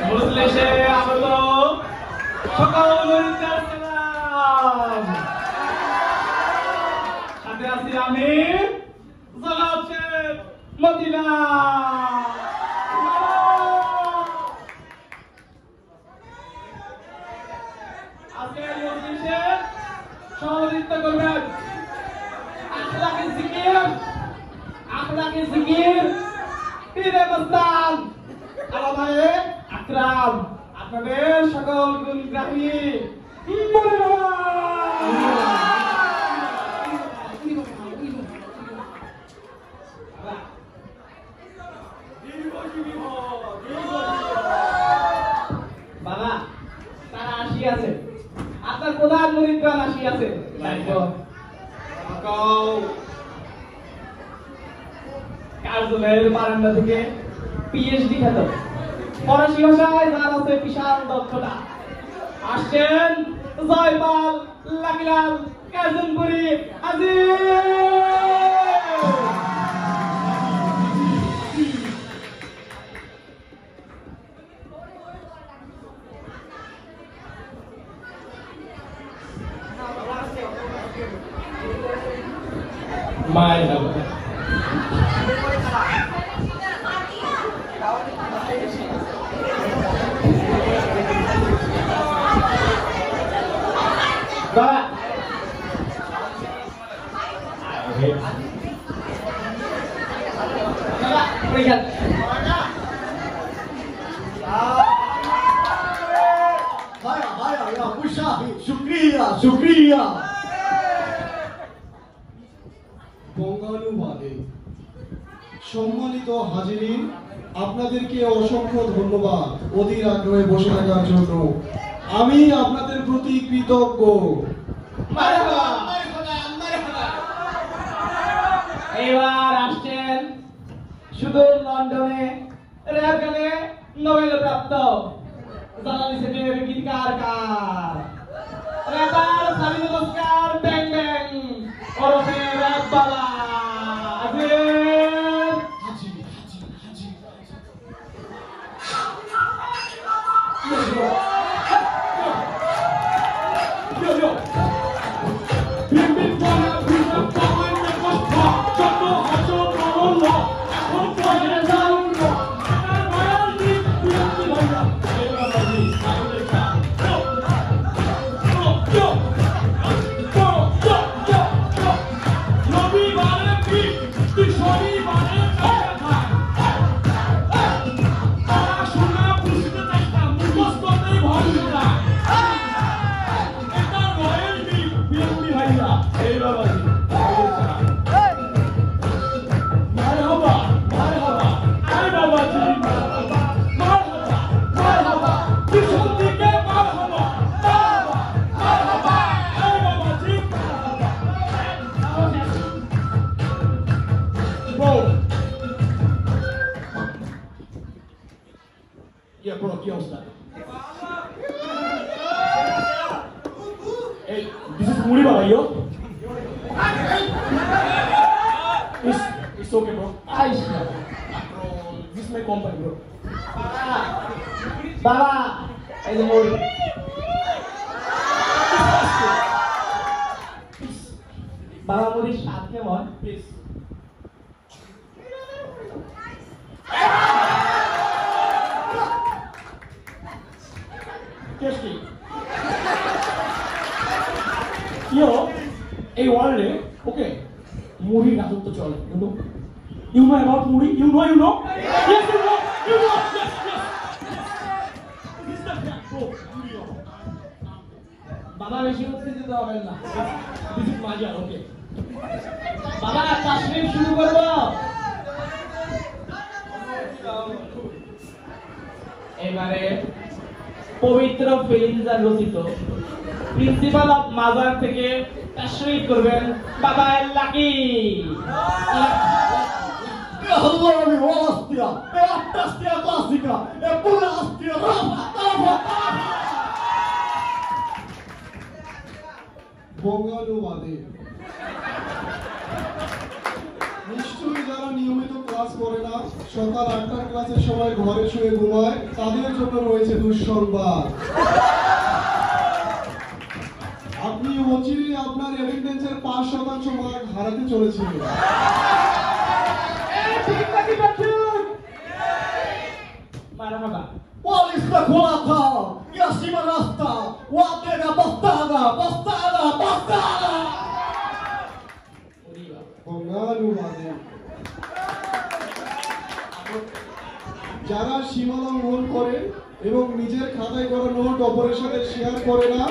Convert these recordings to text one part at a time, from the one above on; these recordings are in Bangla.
মজলিসে আগত সকল মুরিদদের সালাম। সাথে আছি আমি জনাব শেখ মদিনা। আজকের মজলিসে সভাপতিত্ব করবেন আখলাকে জিকির পীরে মস্তান আলামায়ে আকরাম, আপনাদের সকল গুণগ্রাহী বাবা, তারা আসিয়াছে, আপনার প্রধান মুরিদগণ আসিয়াছে। কার্যালয়ের বারান্দা থেকে পিএইচডি খ্যাত ফরাসি ভাষায় যার আছে বিশাল দক্ষতা আসছেন জয়পাল লাকিলাল কার্জনপুরি শুক্রিয়া। বঙ্গানুবাদে সম্মানিত হাজিরিন, আপনাদেরকে অসংখ্য ধন্যবাদ অধীর আগ্রহে বসে থাকার জন্য। আমি আপনাদের প্রতি কৃতজ্ঞ। এবার আসছেন সুদূর লন্ডনে র্যাপ গানে নোবেল প্রাপ্ত জালালি সেটের গীতিকার র্যাপার সাবিনুল আসকার ব্যাং ব্যাং ওরফে র্যাপ বাবা। Yeah, bro, কি অবস্থা? Hey, this is Muri Baba, yo. It's okay, bro. Bro, this is my company, bro. বাবা, এই যে মুড়ি। বাবা মুড়ির স্বাদ কেমন? প্লিজ। এই ওয়ার্ল্ডে ওকে মুড়ির রাজত্ব চলে। You know about মুড়ি? You know? Yes, you know. Yes. This is the fact, bro. বাবা বেশি উত্তেজিত হবেন না। This is Maja, okay. বাবা তাশরিফ শুরু করব। এবারে পবিত্র ফেলিজার রচিত প্রিন্সিপাল অফ মাজার থেকে তাশরিফ করবেন বাবা lucky. Allah mi hostia, fantastica classica, e pure hostia rafa. বঙ্গানুবাদে নিয়মিত ক্লাস করে না, সকাল 8টার ক্লাসের সময় ঘরে শুয়ে ঘুমায়, তাদের জন্য রয়েছে দুঃসংবাদ। আপনি অচিরেই আপনার অ্যাটেন্ডেন্সের 5% মার্ক হারাতে চলেছেন। Polista kolata, ja simarasta, waatega bastada, bastada, bastada. বঙ্গানুবাদে যারা সীমা লঙ্ঘন করে এবং নিজের খাতায় করা নোট অপরের সাথে শেয়ার করে না,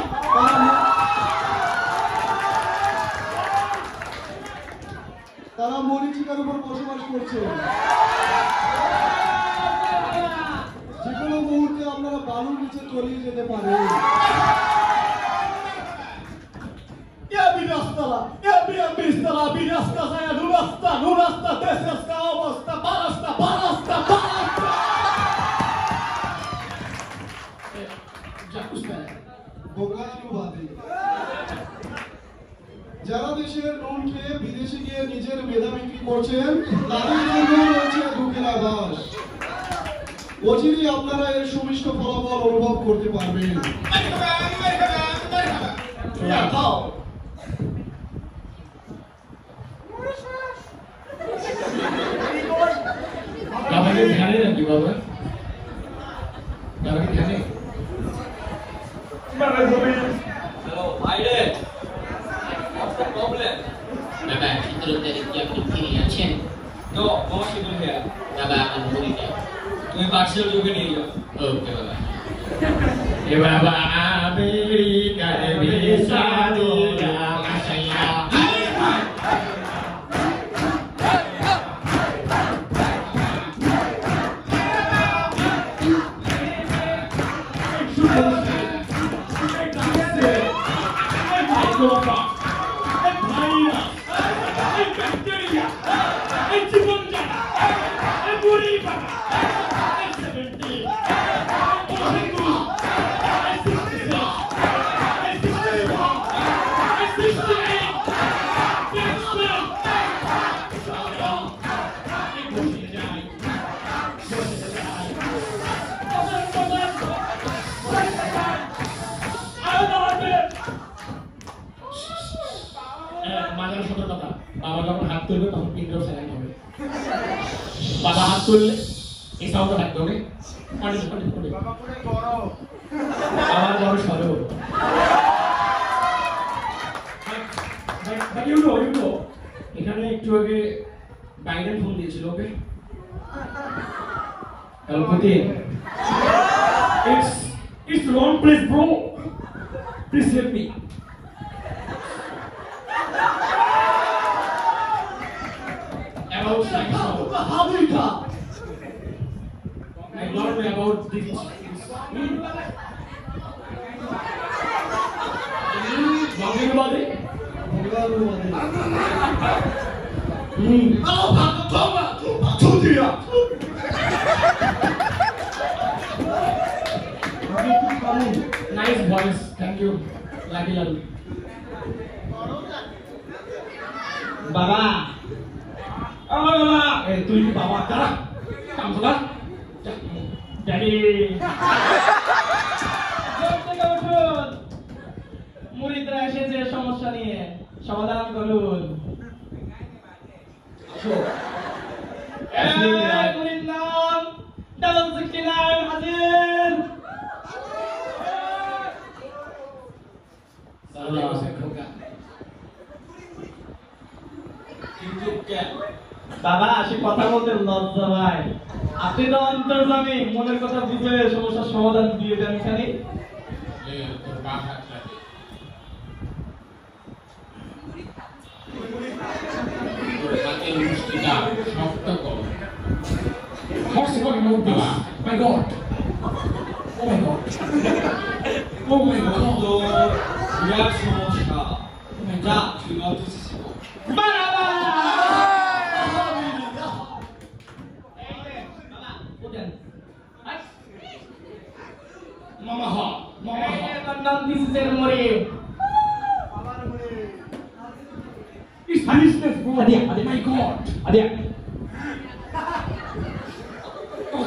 তারা মরীচিকার উপর বসবাস করছে। যে কোনো মুহূর্তে আপনারা বালুর নিচে তলিয়ে যেতে পারেন। Ja virastalla, ja bistalla, virasta ja nurasta, tesestä, omasta, parasta, parasta, parasta. বঙ্গানুবাদে যারা দেশের নুন খেয়ে বিদেশে গিয়ে নিজের মেধা বিক্রি করছেন, তাদের জন্য রয়েছে দুঃখের আভাস। অচিরেই আপনারা এর সুমিষ্ট ফলাফল অনুভব করতে পারবেন। Ja kau. বাবাকে ধ্যানে নাকি বাবা? বাবাকে ধ্যানে? Hello, বাইরে। What's the problem? বাবা ভিতরে কি আপনি ফিরে আছেন? No, no signal here. বাবা আমার মুড়িটা তুমি পার্সেল যোগে নিয়ে যাও। ওকে বাবা এ বাবা আমেরিকার ভিসা দিয়া আসাইয়া মাজার সতর্কতা, বাবা যখন হাত তুলবে তখন পিন্ডও সাইলেন্ট হবে। বাবা হাত তুললে এই সাউন্ডটা থাকবে। ওকে, আমার বড় সরো এখানে একটু আগে বাইডেন ফোন দিয়েছিল। Okay, hello Putin, it's wrong place bro, please help me. About Habita. I learned about this. বঙ্গানুবাদে Tudia. Nice voice, thank you Lucky Lalu. বাবা, ও বাবা, এই তুই কি বাবা? দাঁড়া, কামলা ড্যাডি, উঠুন, মুরিদরা এসেছে সমস্যা নিয়ে, সমাধান করুন। মুরিদ নাম 69 হাজির। বাবা, সে কথা বলতে লজ্জা ভাই। আপনি তো অন্তর্যামী, মনের কথা বুঝে সমস্যার সমাধান দিয়ে দেন। এখানে শক্ত কর My God. Oh my God. Oh my God. তো বিরাট সমস্যা। যা তুই অফিসে শিখো। Mama ha. This is a murid. It's foolishness, bro. Adia. My God. Adia.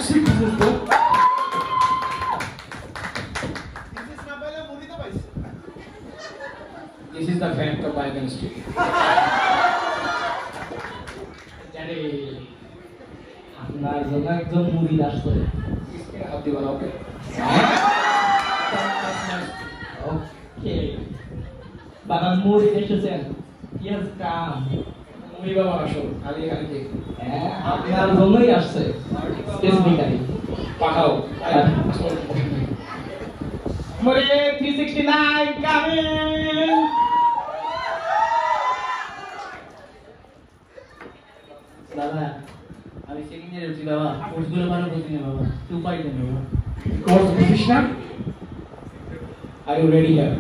This is the fact of Bygone Street. Daddy, আপনার জন্য একজন মুরিদ আসছে হাত দিবা না, ওকে? ওকে বাবা মুরিদ এসেছেন ইয়েস কাম মুড়ি বাবা আসো, খালি এখানে কে? হ্যাঁ আপনার জন্যই আসছে স্পেসিফিক্যালি পাঠাও। মুরিদ 369 কামিং বাবা আমি সেকেন্ড ইয়ারে উঠছি বাবা কোর্সগুলো ভালো করছি না বাবা তুই উপায় দেন বাবা কোর্স বুঝিস না? Are you ready here?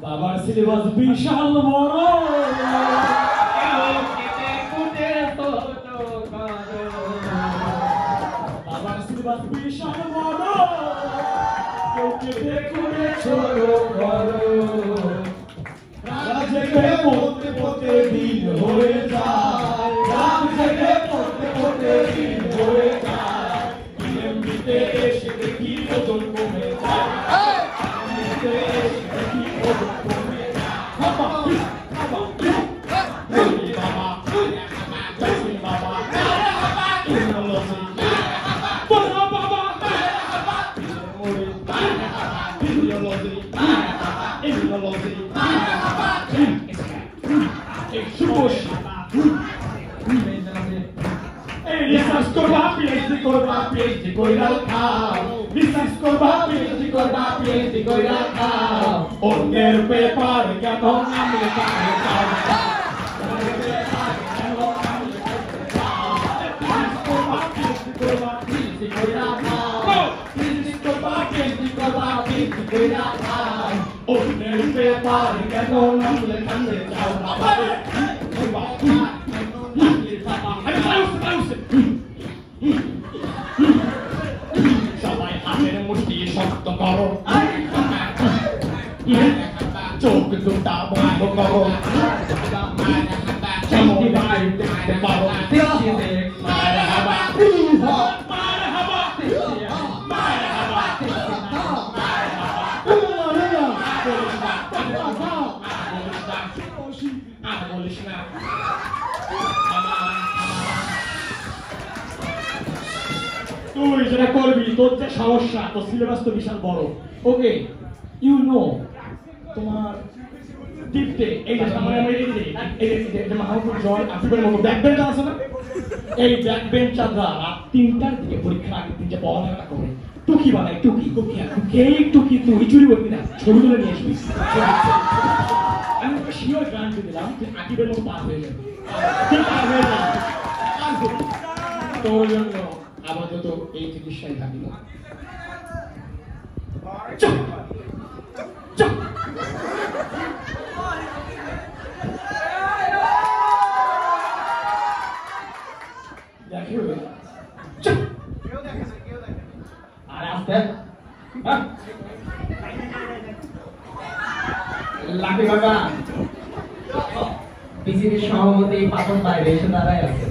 বাবার সিলেবাস বিশাল বড়। বাবার সিলেবাস বিশাল বড়। কেউ কেটে করে ছোট করো। রাত জেগে পড়তে পড়তে দিন হয়ে যায়। রাত জেগে পড়তে পড়তে দিন হয়ে যায়। এমনিতে এসে দেখি ওজন কমে যায়। এমনিতে এসে দেখি ওজন কমে যায়। বাবা, বাবা, বলি বাবা, বলি বাবা, ইন্দ্রলসি, বলো বাবা, ওরে, ইন্দ্রলসি, ইন্দ্রলসি, এই সুবোষ, এই রিসার্চ করবা, পিএইচডি করবা, পিএইচডি কইরা খাও। রিসার্চ করবা, পিএইচডি করবা, পিএইচডি কইরা খাও। অন্যের পেপার কেন নাম লেখাতে চাও? অন্যের পেপার কেন নাম লেখাতে চাও? রিসার্চ করবা, পিএইচডি করবা, পিএইচডি কইরা খাও। রিসার্চ করবা, পিএইচডি করবা, পিএইচডি কইরা খাও। অন্যের পেপার কেন নাম লেখাতে চাও? বাবারে, বাবা, সবাই হাতের মুঠি শক্ত করো, চোখ দুটা বন্ধ করো, সবাই দেখতে পারো। মারহাবা, মারহাবা, মারহাবা, বলিস না। তুই যেটা করবি, তোর যে সমস্যা, তোর সিলেবাস তো বিশাল বড়। ওকে, ইউ নো, তোমার টিপতে এই যে সামনে এই যে মাহমুদুর জয় আসিফের মতো ব্যাক বেঞ্চ আছে না, এই ব্যাক বেঞ্চাররা রাত 3টার দিকে পরীক্ষার আগের দিন যে পড়ালেখা করে টুকি বানায়, টুকি টুকি এই টুকি তুই চুরি করবি না, ছবি তুলে নিয়ে আসবি। আমি তোকে শিওর গ্যারান্টি দিলাম যে আকিবের মতো পাস হয়ে যাবে, তুই পাস হয়ে যাবে। তোর জন্য আপাতত এই চিকিৎসায় থাকি না। আর আসতে লাকি বাবা বিসিবির সভাপতি পাপন বাইরে এসে দাঁড়ায় আছে।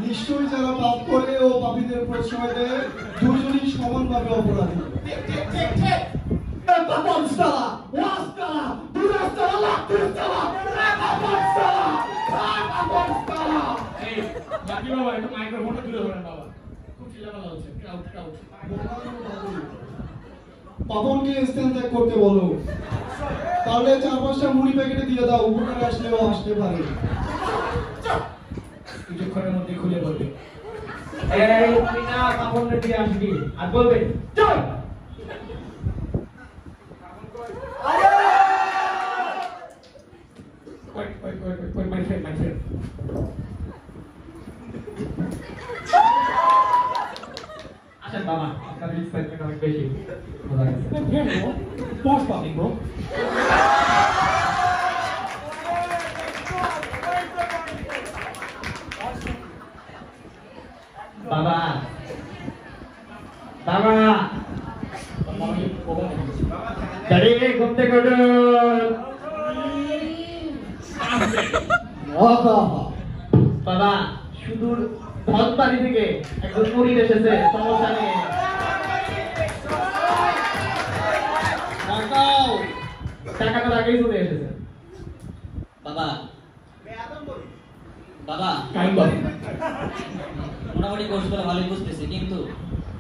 নিশ্চয়ই যারা পাপ করে ও পাপীদের প্রশ্রয় দেয় দুজনই সমানভাবে অপরাধী। মাইক্রোফোনটা তুলে ধরেন বাবা, খুব চিল্লাপাল্লা হচ্ছে। পাপনকে স্থান ত্যাগ করতে বলো, তাহলে 4-5টা মুড়ি প্যাকেটে দিয়ে দাও, উপকারে আসলেও আসতে পারে। কিছুক্ষণের মধ্যে খুলে বলবে। এই তুই না পাপনের দিয়ে আসবি আর বলবে চল। Wait, my friend. আসেন বাবা, আপনার এক্সাইটমেন্ট অনেক বেশি। বোঝা গেছে। Pause public, bro. বাবা বাবা সুদূর ধনবাড়ি থেকে একজন মুরিদ এসেছে সমস্যা নিয়ে। টাকাটার আগেই চলে এসেছে। বাবা বাবা মোটামুটি কোর্সগুলো ভালোই বুঝতেছে, কিন্তু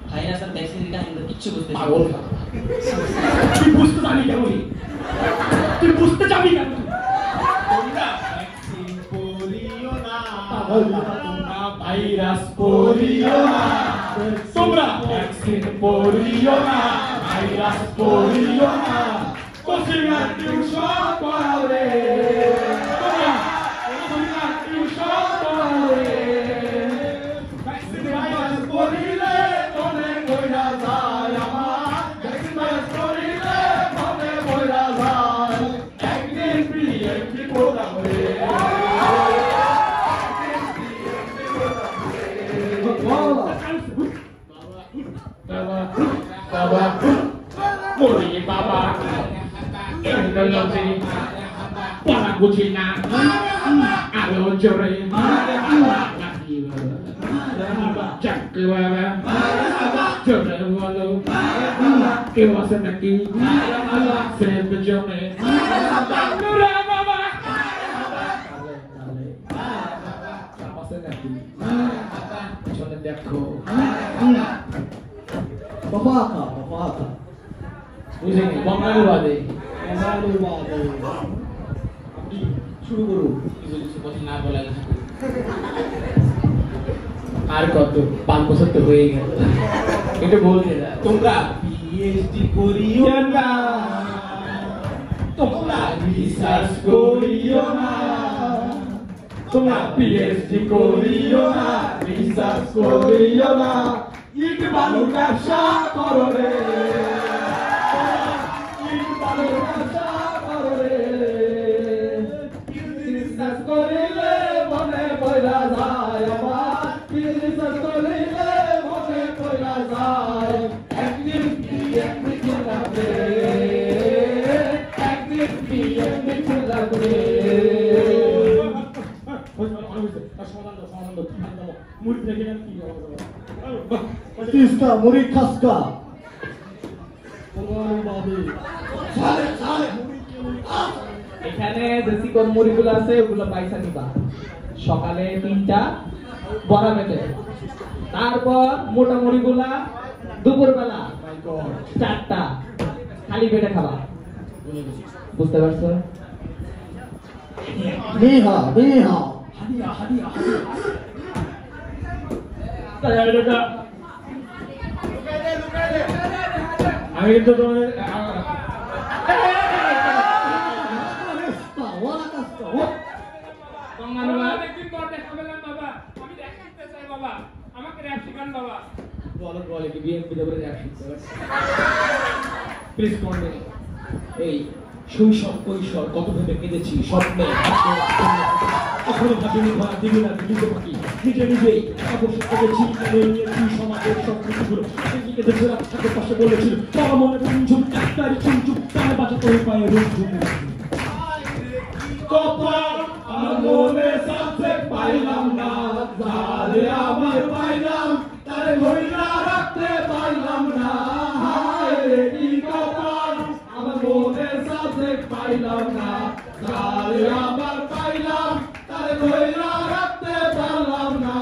ভাইরাস আর ভ্যাকসিনের কাহিনী তো কিচ্ছু বুঝতেছে না। তুই বুঝতে জানি কেন? তুই বুঝতে যাবি কেন? তোমরা ভ্যাকসিন করিও না, তোমরা ভাইরাস করিও না, তোমরা ভ্যাকসিন করিও না, ভাইরাস করিও না, কোচিং আর টিউশন করাও রে, তোমরা কোচিং আর টিউশন করাও রে, ভ্যাকসিন ভাইরাস করিলে মনে কইরা যায় আমার, ভ্যাকসিন ভাইরাস করিলে মনে কইরা যায়, একদিন বিএনপি প্রোগ্রাম রে। Baba, Mori Baba, Indology, Panaguchina, Alojore, Jackawara, Jorewalo, Iwasanaki, Save Jone, Nura Baba, বুঝিনি বঙ্গালুবাদে আপনি শুরু করুন। কিছু কথা না বলা যায়। আর কত 5 বছর তো হয়ে গেল, এটা বলতে না। তোমরা পিএইচডি করিও না, তোমরা রিসার্চ করিও না, তোমরা পিএইচডি করিও না, রিসার্চ করিও না, ইট বালুর ব্যবসা করো রে, ইট বালুর ব্যবসা করো রে, রিসার্চ করিলে মনে পয়লা যায় আমার, রিসার্চ করিলে মনে পয়লা যায়, একদিন পিএইচডি করবে, একদিন পিএইচডি করবে। তিস্তা মুড়ি খাসকা এখানে যে চিকন মুড়িগুলো আছে ওগুলো পয়সা নিবা, সকালে 3টা বড়া পেটে, তারপর মোটা মুড়িগুলা দুপুরবেলা 4টা খালি পেটে খাবা, বুঝতে পারছো? নিহা নিহা আমি কিন্তু তোমাদের এই শৈশব কৈশোর কত ভেবে কেঁদেছি স্বপ্নে, এখনো ভাবিনি ধরা দিবি না দিতে পারি, নিজে নিজেই অবশ্যই করেছি নিয়েছি সমাজের সব কিছুগুলো নিজেকে দেখে রাস্তাকে পাশে বলেছিল বাবা মনে ঝুমঝুম একটাই চুমচুম তাই বাঁচাতে পায়ে রুমঝুম কপাল আমার মনে সাথে পাইলাম না, যারে আমার পাইলাম তারে ধইরা রাখতে পাইলাম না, হায় রে কি কপাল আমার মনে সাথে পাইলাম না, যারে আমার পাইলাম তারে ধইরা রাখতে পারলাম না,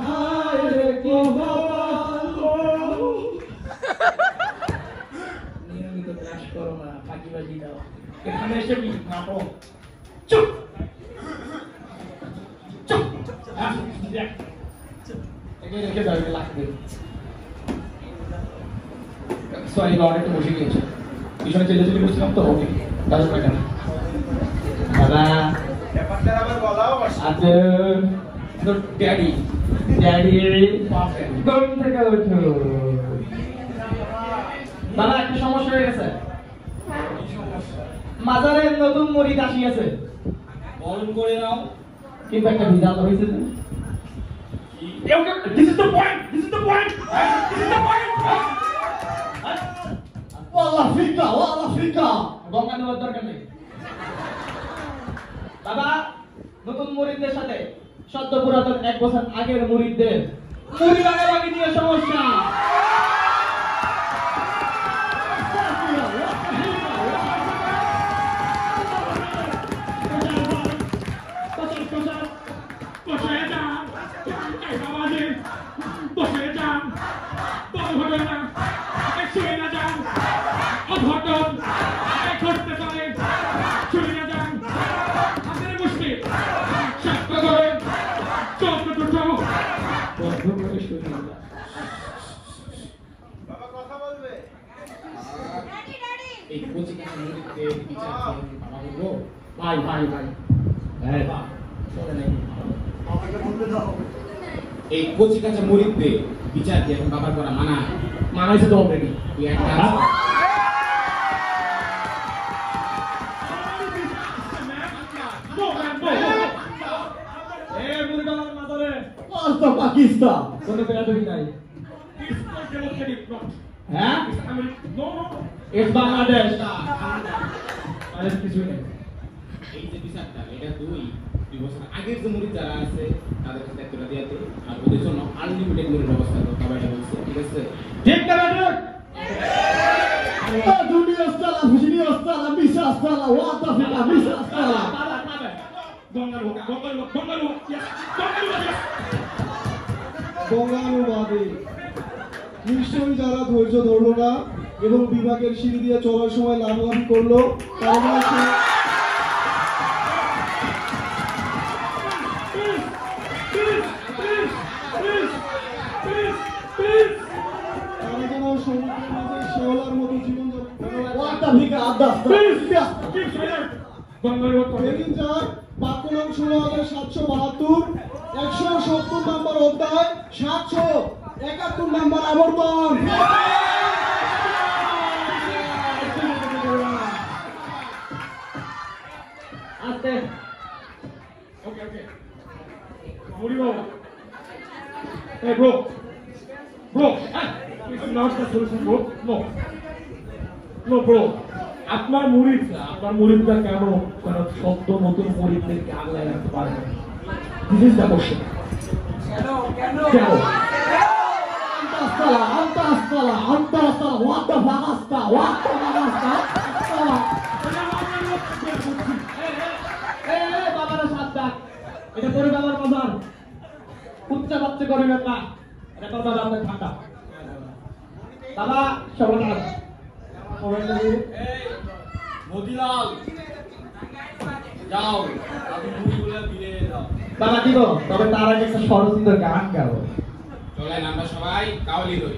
হায় রে কি কপাল। নিয়মিত ক্লাস করো না, ফাঁকিবাজি দাও, এখানে এসে কি নাটক? চুপ চুপ, একে রেখে দাও, একে লাগবে। সরি বাবা, একটু বসে গিয়েছে, পিছনে চেল্লাচেল্লি করছিলাম তো, ওকে তার জন্য কেন দাদা আচ্ছা ড্যাডি ড্যাডি ঘুম থেকে ওঠো। দাদা একটা সমস্যা হয়ে গেছে, মাজারে নতুন মরিদ আসিয়াছে, বরণ করে নাও, কিন্তু একটা বিধান হয়েছে। This is the point. This is the point. This is the point. ওয়াল্লাহ ফিকা গঙ্গা নেওয়ার দরকার নেই। বাবা নতুন মুরিদদের সাথে সদ্য পুরাতন 1 বছর আগের মুরিদদের মুড়ি ভাগাভাগি নিয়ে সমস্যা। এই কচিকাঁচা মুরিদদের বিচার বাবা বলবো ভাই ভাই ভাই এই কচিকাঁচা মুরিদদের বিচার দিয়ে এখন বাবার করা মানা মানাইছে তো অলরেডি। তুই একটা আস্তা পাকিস্তান কোনো বেয়াদবি নাই। হ্যাঁ It's বাংলাদেশ। আর কিছুই নেই। এই যে বিচারটা এটা দুই বছর আগের যে মুরিদ যারা আছে তাদের কাছে একটা দিয়াতে আর ওদের জন্য আনলিমিটেড মুরিদ ব্যবস্থা করতে হবে এটা বলছে ঠিক আছে ঠিক না বেটা? দুনিয়া আস্তালা ফুজিনি আস্তালা মিশা আস্তালা ওয়াতা ফিকা মিশা আস্তালা বঙ্গানুবাদে নিশ্চয়ই যারা ধৈর্য ধরলো না এবং বিভাগের সিঁড়ি দিয়ে চলার সময় লাফালাফি করলো তারা যেন সমুদ্রের মাঝে শেওলার মতো জীবনযাপন ওয়াতা ফিকা আদাস্তা বেরিন যার বাক্য নাম 16,772 170 নম্বর অধ্যায় 771 নম্বর আবর্তন। আস্তে Okay. What do you want? Hey, bro. Hey, it's not the solution, bro. No, bro. আপনার মুরিদরা কেন সদ্য নতুন মুরিদদেরকে আগলায় রাখতে পারে না? This is the question. কেন? anta astaala ওয়াতা ফাগাস্তা আস্তালা বাবারা সাত ডাক। এটা করে বাবার বাজার উচ্চা বাচ্চা করবেন না। এটা করবা আপনার ঠান্ডা। বাবা সবাই মতিলাল যাও আপনি মুড়িগুলো ফিরে দাও। বাবা দিব, তবে তার আগে একটা ষড়যন্ত্র গান গাবো। চলেন আমরা সবাই কাউলি হই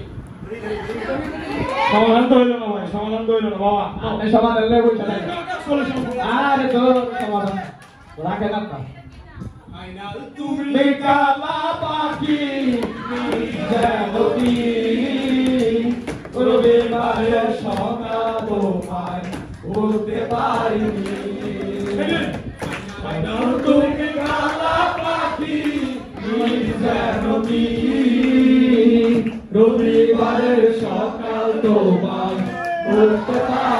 সমাধান তো হইলো না ভাই, বাবা। আপনি সমাধান নেই বলছেন। আরে তো সমাধান রাখে না। ফাইনাল তুমি কালা পাখি জগতি রবিবারের সকাল তোমায় বলতে পারিনি। তুমি কালা পাখি জগতি রবিবারের সকাল তোমায় বলতে পারিনি।